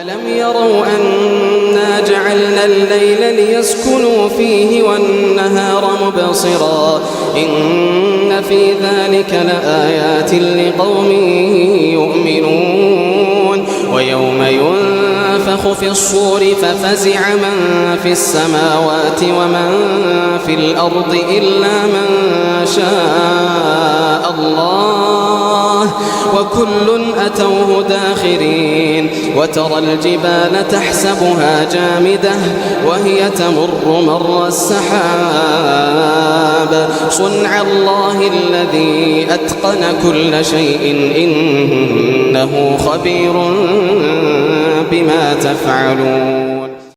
ألم يروا أنا جعلنا الليل ليسكنوا فيه والنهار مبصرا إن في ذلك لآيات لقوم يؤمنون ويوم ينفخ في الصور ففزع من في السماوات ومن في الأرض إلا من شاء الله وكل أتوه داخرين وترى الجبال تحسبها جامدة وهي تمر مر السحاب صنع الله الذي أتقن كل شيء إنه خبير بما تفعلون.